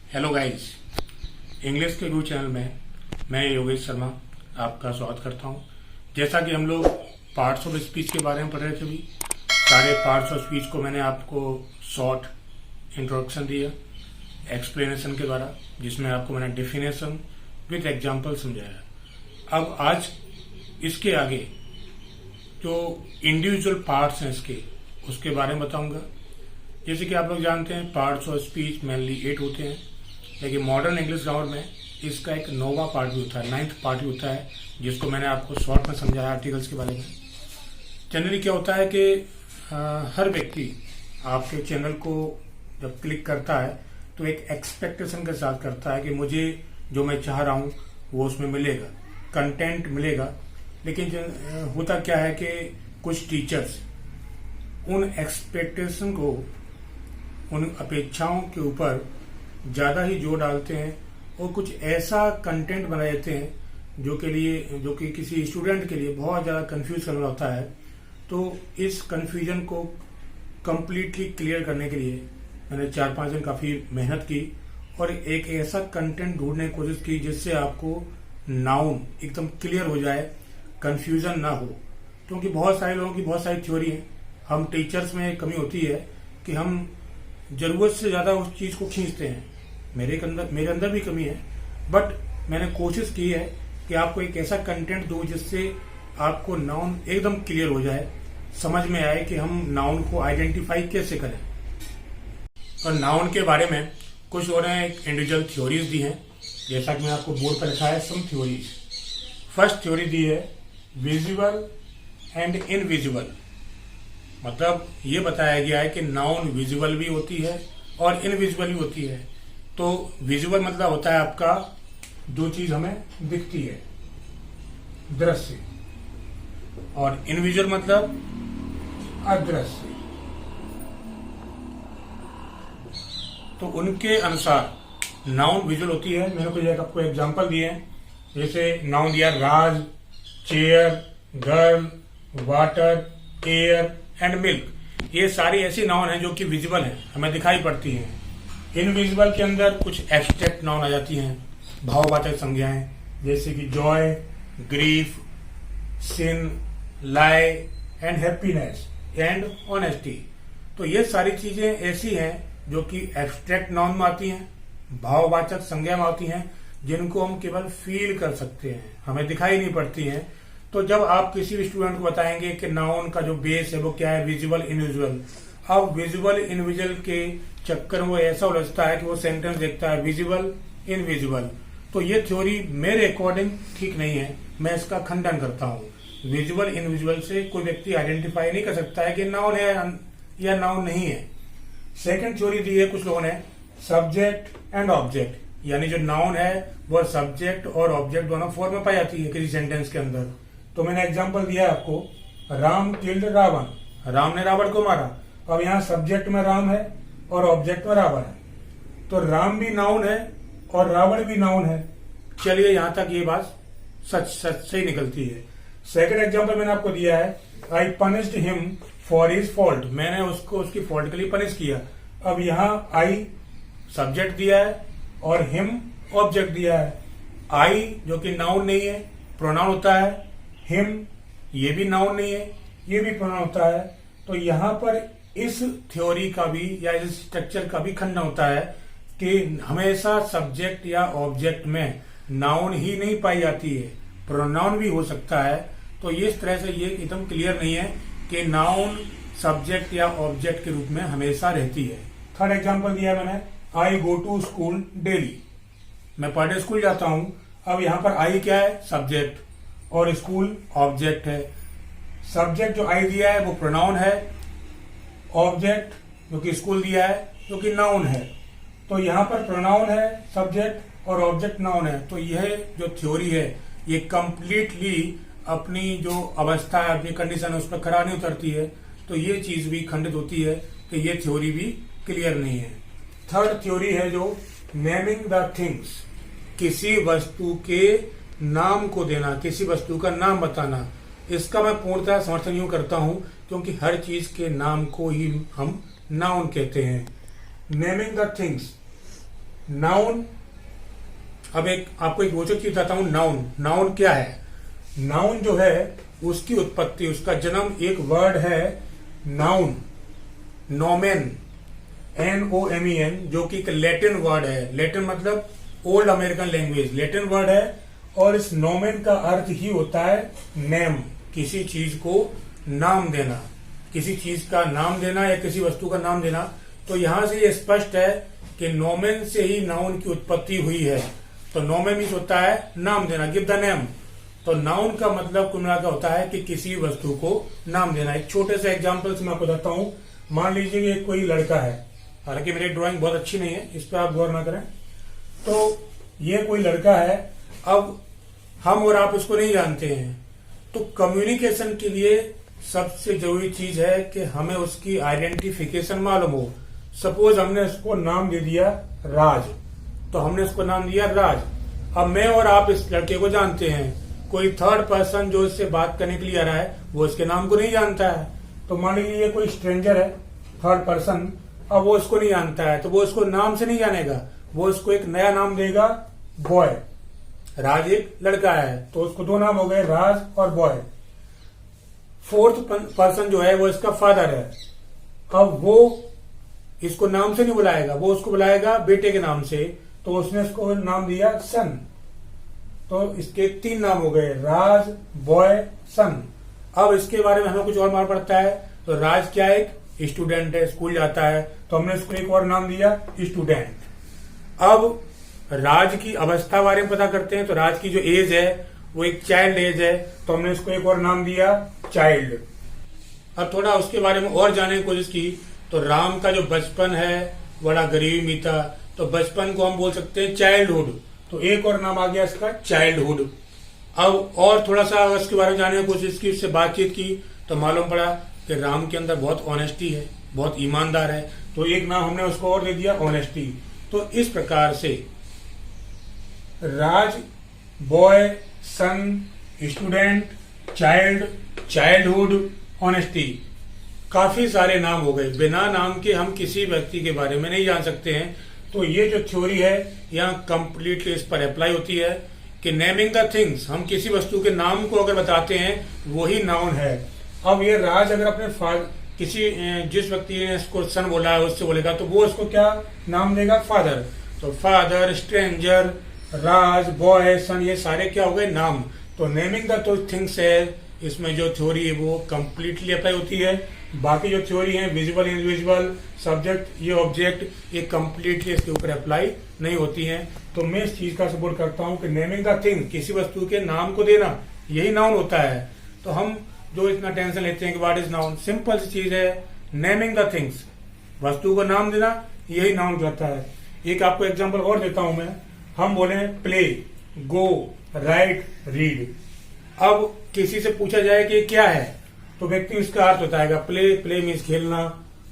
Hello guys, English के गुरु channel में मैं योगेश शर्मा आपका स्वागत करता हूं। जैसा कि हम लोग पार्ट्स ऑफ स्पीच के बारे में पढ़ रहे थे, भी सारे पार्ट्स ऑफ स्पीच को मैंने आपको शॉर्ट इंट्रोडक्शन दिया एक्सप्लेनेशन के द्वारा, जिसमें आपको मैंने डेफिनेशन विद एग्जांपल समझाया। अब आज इसके आगे जो इंडिविजुअल पार्ट्स हैं इसके, उसके बारे में बताऊंगा। जैसे कि आप लोग जानते हैं पार्ट्स ऑफ स्पीच मेनली 8 होते हैं, लेकिन मॉडर्न इंग्लिश ग्रामर में इसका एक 9वां पार्ट भी होता है, 9th पार्ट भी होता है, जिसको मैंने आपको शॉर्ट में समझाया आर्टिकल्स के बारे में। जनरली क्या होता है कि हर व्यक्ति आपके चैनल को जब क्लिक करता है तो एक एक्सपेक्टेशन के साथ करता है कि मुझे जो मैं चाह रहा हूँ वो उसमें मिलेगा, कंटेंट मिलेगा। लेकिन होता क्या है कि कुछ टीचर्स उन एक्सपेक्टेशन को, उन अपेक्षाओं के ऊपर ज्यादा ही जोर डालते हैं और कुछ ऐसा कंटेंट बना देते हैं जो कि किसी स्टूडेंट के लिए बहुत ज्यादा कंफ्यूज करना होता है। तो इस कंफ्यूजन को कंप्लीटली क्लियर करने के लिए मैंने 4-5 दिन काफी मेहनत की और एक ऐसा कंटेंट ढूंढने की कोशिश की जिससे आपको नाउन एकदम क्लियर हो जाए, कंफ्यूजन ना हो। क्योंकि बहुत सारे लोगों की बहुत सारी थ्योरी है। हम टीचर्स में कमी होती है कि हम जरूरत से ज्यादा उस चीज को खींचते हैं। मेरे अंदर भी कमी है, बट मैंने कोशिश की है कि आपको एक ऐसा कंटेंट दूं जिससे आपको नाउन एकदम क्लियर हो जाए, समझ में आए कि हम नाउन को आइडेंटिफाई कैसे करें। और नाउन के बारे में कुछ और इंडिविजुअल थ्योरीज दी हैं, जैसा कि मैं आपको बोर्ड पर लिखा है सम थ्योरीज। फर्स्ट थ्योरी दी है विजिबल एंड इनविजिबल। मतलब ये बताया गया है कि नाउन विजिबल भी होती है और इनविजिबल भी होती है। तो विजिबल मतलब होता है आपका जो चीज हमें दिखती है, दृश्य, और इनविजिबल मतलब अदृश्य। तो उनके अनुसार नाउन विजुअल होती है। मैंने कुछ आपको एग्जांपल दिए हैं, जैसे नाउन दिया Raj, chair, girl, water, air and milk. ये सारी ऐसी नाउन है जो कि विजिबल है, हमें दिखाई पड़ती हैं। इनविजिबल के अंदर कुछ एब्स्ट्रैक्ट नाउन आ जाती हैं, भाववाचक संज्ञाएं, जैसे कि joy, grief, sin, lie and happiness and honesty. तो ये सारी चीजें ऐसी हैं जो कि एब्स्ट्रैक्ट नाउन में आती हैं, भाववाचक संज्ञा में आती हैं, जिनको हम केवल फील कर सकते हैं, हमें दिखाई नहीं पड़ती हैं। तो जब आप किसी भी स्टूडेंट को बताएंगे कि नाउन का जो बेस है वो क्या है, विजिबल इनविजिबल, अब विजिबल इनविजिबल के चक्कर में वो ऐसा उलझता है कि वो सेंटेंस देखता है विजिबल इनविजिबल। तो ये थ्योरी मेरे अकॉर्डिंग ठीक नहीं है, मैं इसका खंडन करता हूँ। विजिबल इनविजिबल से कोई व्यक्ति आइडेंटिफाई नहीं कर सकता है कि नाउन है या नाउन नहीं है। सेकेंड थ्योरी दी है कुछ लोगों ने सब्जेक्ट एंड ऑब्जेक्ट, यानी जो नाउन है वो सब्जेक्ट और ऑब्जेक्ट दोनों फॉर्म में पाई जाती है किसी सेंटेंस के अंदर। तो मैंने एग्जांपल दिया है आपको, राम किल्ड रावण, राम ने रावण को मारा। अब यहाँ सब्जेक्ट में राम है और ऑब्जेक्ट में रावण है, तो राम भी नाउन है और रावण भी नाउन है। चलिए यहाँ तक ये बात सच सही निकलती है। सेकंड एग्जांपल मैंने आपको दिया है, I punished him for his fault, मैंने उसको उसकी फॉल्ट के लिए पनिश किया। अब यहाँ आई सब्जेक्ट दिया है और हिम ऑब्जेक्ट दिया है। आई जो कि नाउन नहीं है, प्रोनाउन होता है। हिम ये भी नाउन नहीं है, ये भी प्रोनाउन होता है। तो यहाँ पर इस थ्योरी का भी या इस स्ट्रक्चर का भी खंडन होता है कि हमेशा सब्जेक्ट या ऑब्जेक्ट में नाउन ही नहीं पाई जाती है, प्रोनाउन भी हो सकता है। तो इस तरह से ये एकदम क्लियर नहीं है कि नाउन सब्जेक्ट या ऑब्जेक्ट के रूप में हमेशा रहती है। थर्ड एग्जाम्पल दिया मैंने, आई गो टू स्कूल डेली, मैं पर डे स्कूल जाता हूं। अब यहाँ पर आई क्या है, सब्जेक्ट, और स्कूल ऑब्जेक्ट है। सब्जेक्ट जो आई दिया है वो प्रोनाउन है, ऑब्जेक्ट जो कि स्कूल दिया है जो कि नाउन है। तो यहाँ पर प्रोनाउन है सब्जेक्ट और ऑब्जेक्ट नाउन है। तो यह जो थ्योरी है ये कंप्लीटली अपनी जो अवस्था है, अपनी कंडीशन है, उस पर खरा नहीं उतरती है। तो ये चीज भी खंडित होती है कि ये थ्योरी भी क्लियर नहीं है। थर्ड थ्योरी है जो नेमिंग द थिंग्स, किसी वस्तु के नाम को देना, किसी वस्तु का नाम बताना। इसका मैं पूर्णतः समर्थन यूं करता हूं क्योंकि हर चीज के नाम को ही हम नाउन कहते हैं। नेमिंग द थिंग्स नाउन, अब आपको एक रोचक चीज बताता हूं। नाउन क्या है? नाउन जो है उसकी उत्पत्ति, उसका जन्म एक वर्ड है नाउन, नोमेन, NOMEN, जो कि एक लैटिन वर्ड है। लैटिन मतलब old American language, Latin word है। और इस नोमेन का अर्थ ही होता है नेम, किसी चीज को नाम देना, किसी चीज का नाम देना या किसी वस्तु का नाम देना। तो यहां से ये स्पष्ट है कि नोमेन से ही नाउन की उत्पत्ति हुई है। तो नोमेन मीन्स होता है नाम देना, गिव द नेम। तो नाउन का मतलब कुल मिलाकर होता है कि किसी वस्तु को नाम देना। एक छोटे से एग्जाम्पल से मैं आपको बताता हूं। मान लीजिए कि कोई लड़का है, हालांकि मेरी ड्राइंग बहुत अच्छी नहीं है, इस पर आप गौर ना करें। तो ये कोई लड़का है, अब हम और आप इसको नहीं जानते हैं। तो कम्युनिकेशन के लिए सबसे जरूरी चीज है कि हमें उसकी आइडेंटिफिकेशन मालूम हो। सपोज हमने उसको नाम दे दिया राज, तो हमने उसको नाम दिया राज। अब मैं और आप इस लड़के को जानते हैं, कोई थर्ड पर्सन जो इससे बात करने के लिए आ रहा है वो इसके नाम को नहीं जानता है। तो मान लीजिए ये कोई स्ट्रेंजर है, थर्ड पर्सन, अब वो इसको नहीं जानता है, तो वो उसको नाम से नहीं जानेगा, वो उसको एक नया नाम देगा बॉय। राज एक लड़का है तो उसको दो नाम हो गए, राज और बॉय। फोर्थ पर्सन जो है वो इसका फादर है। अब वो इसको नाम से नहीं बुलाएगा, वो उसको बुलाएगा बेटे के नाम से, तो उसने इसको नाम दिया सन। तो इसके 3 नाम हो गए, राज, बॉय, सन। अब इसके बारे में हमें कुछ और मालूम पड़ता है। तो राज क्या है? एक स्टूडेंट है, स्कूल जाता है, तो हमने इसको एक और नाम दिया स्टूडेंट। अब राज की अवस्था बारे में पता करते हैं। तो राज की जो एज है वो एक चाइल्ड एज है, तो हमने इसको एक और नाम दिया चाइल्ड। अब थोड़ा उसके बारे में और जानने की कोशिश की। तो राम का जो बचपन है बड़ा गरीबी में था, तो बचपन को हम बोल सकते हैं चाइल्डहुड, तो एक और नाम आ गया इसका चाइल्डहुड। अब और थोड़ा सा उसके बारे में जानने की कोशिश की, उससे बातचीत की, तो मालूम पड़ा कि राम के अंदर बहुत ऑनेस्टी है, बहुत ईमानदार है, तो एक नाम हमने उसको और दे दिया ऑनेस्टी। तो इस प्रकार से राज, बॉय, सन, स्टूडेंट, चाइल्ड, चाइल्डहुड, ऑनेस्टी, काफी सारे नाम हो गए। बिना नाम के हम किसी व्यक्ति के बारे में नहीं जान सकते हैं। तो ये जो थ्योरी है यहाँ कंप्लीटली इस पर अप्लाई होती है कि नेमिंग द थिंग्स, हम किसी वस्तु के नाम को अगर बताते हैं वही नाउन है। अब ये राज अगर अपने किसी जिस व्यक्ति ने इसको सन बोला है उससे बोलेगा, तो वो उसको क्या नाम देगा? फादर। तो फादर, स्ट्रेंजर, राज, बॉय, सन, ये सारे क्या हो गए? नाम। तो नेमिंग द थिंग्स है, इसमें जो थ्योरी है वो कंप्लीटली अप्लाई होती है। बाकी जो थ्योरी है विजुअल, इनविजुअल, सब्जेक्ट, ये ऑब्जेक्ट, ये कंप्लीटली इसके ऊपर अप्लाई नहीं होती है। तो मैं इस चीज का सपोर्ट करता हूं कि नेमिंग द थिंग, किसी वस्तु के नाम को देना, यही नाउन होता है। तो हम जो इतना टेंशन लेते हैं कि व्हाट इज नाउन, सिंपल सी चीज है, नेमिंग द थिंग्स, वस्तु को नाम देना, यही नाउन कहता है। एक आपको एग्जांपल और देता हूं मैं। हम बोले प्ले, गो, राइट, रीड। अब किसी से पूछा जाए कि क्या है, तो व्यक्ति उसका अर्थ बताएगा। प्ले मीन्स खेलना,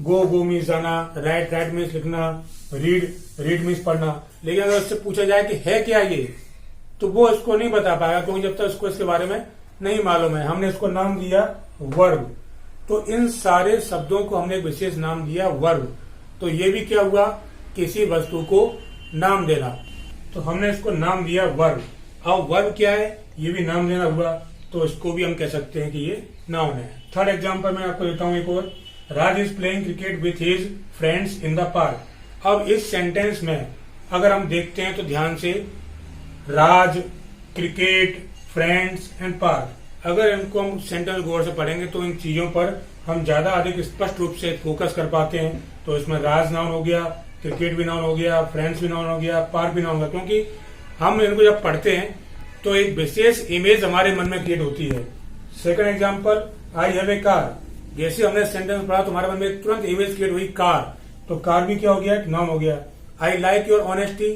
गो मीन्स जाना, राइट मीन्स लिखना, रीड मीन्स पढ़ना। लेकिन अगर उससे पूछा जाए कि है क्या ये, तो वो इसको नहीं बता पाएगा, क्योंकि जब तक उसको इसके बारे में नहीं मालूम है। हमने इसको नाम दिया वर्ब। तो इन सारे शब्दों को हमने एक विशेष नाम दिया वर्ब। तो ये भी क्या हुआ? किसी वस्तु को नाम देना। तो हमने इसको नाम दिया वर्ब। अब वर्ब क्या है? ये भी नाम देना हुआ, तो इसको भी हम कह सकते हैं कि ये नाउन है। थर्ड एग्जांपल मैं आपको देता हूं एक और। Raj is playing cricket with his friends in the park. अब इस सेंटेंस में अगर हम देखते हैं तो ध्यान से, राज, क्रिकेट, फ्रेंड्स एंड पार्क, अगर इनको हम सेंटेंस गौर से पढ़ेंगे तो इन चीजों पर हम ज्यादा अधिक स्पष्ट रूप से फोकस कर पाते हैं। तो इसमें राज नाउन हो गया, क्रिकेट भी नाउन हो गया, फ्रेंड्स भी नाउन हो गया, पार्क भी नाउन हो गया, क्योंकि हम इनको जब पढ़ते हैं तो एक विशेष इमेज हमारे मन में क्रिएट होती है। Second example, I have a car. जैसे हमने सेंटेंस पढ़ा तो हमारे मन में तुरंत इमेज क्रिएट हुई कार, तो कार भी क्या हो गया? नाउन हो गया। आई लाइक योर ऑनेस्टी,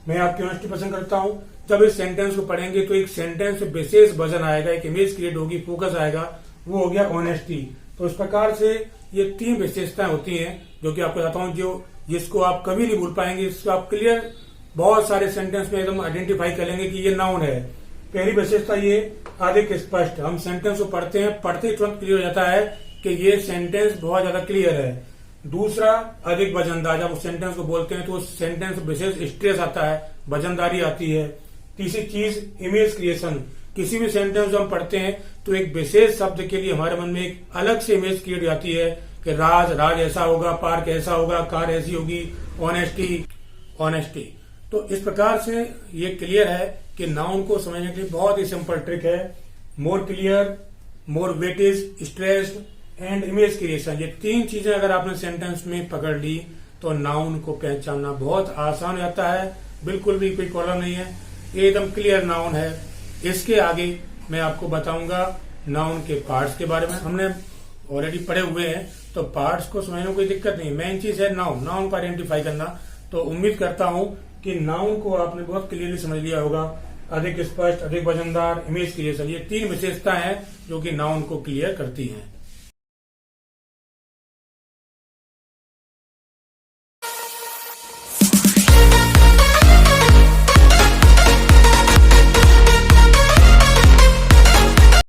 मैं आपकी ऑनेस्टी पसंद करता हूं। जब इस सेंटेंस को पढ़ेंगे तो एक सेंटेंस में विशेष वजन आएगा, एक इमेज क्रिएट होगी, फोकस आएगा, वो हो गया ऑनेस्टी। तो इस प्रकार से ये 3 विशेषताएं होती हैं जो कि आपको बताता हूं, जो जिसको आप कभी नहीं भूल पाएंगे। इसको आप क्लियर बहुत सारे सेंटेंस में एकदम आइडेंटिफाई कर लेंगे कि ये नाउन है। पहली विशेषता ये अधिक स्पष्ट, हम सेंटेंस को पढ़ते हैं, पढ़ते ही तुरंत क्लियर हो जाता है कि ये सेंटेंस बहुत ज्यादा क्लियर है। दूसरा अधिक वजनदार, जब उस सेंटेंस को बोलते हैं तो उस सेंटेंस विशेष स्ट्रेस आता है, वजनदारी आती है। तीसरी चीज इमेज क्रिएशन, किसी भी सेंटेंस जो हम पढ़ते हैं तो एक विशेष शब्द के लिए हमारे मन में एक अलग से इमेज क्रिएट जाती है कि राज ऐसा होगा, पार्क ऐसा होगा, कार ऐसी होगी, ऑनेस्टी। तो इस प्रकार से ये क्लियर है कि नाउन को समझने के लिए बहुत ही सिंपल ट्रिक है। More clear, more weightage, stressed and image creation, ये तीन चीजें अगर आपने सेंटेंस में पकड़ ली तो नाउन को पहचानना बहुत आसान हो जाता है। बिल्कुल भी कोई प्रॉब्लम नहीं है, एकदम क्लियर नाउन है। इसके आगे मैं आपको बताऊंगा नाउन के पार्ट्स के बारे में। हमने ऑलरेडी पढ़े हुए हैं तो पार्ट्स को समझने में कोई दिक्कत नहीं। मेन चीज है नाउन को आइडेंटिफाई करना। तो उम्मीद करता हूं कि नाउन को आपने बहुत क्लियरली समझ लिया होगा। अधिक स्पष्ट, अधिक वजनदार, इमेज क्रिएशन, ये तीन विशेषताएं हैं जो कि नाउन को क्लियर करती हैं।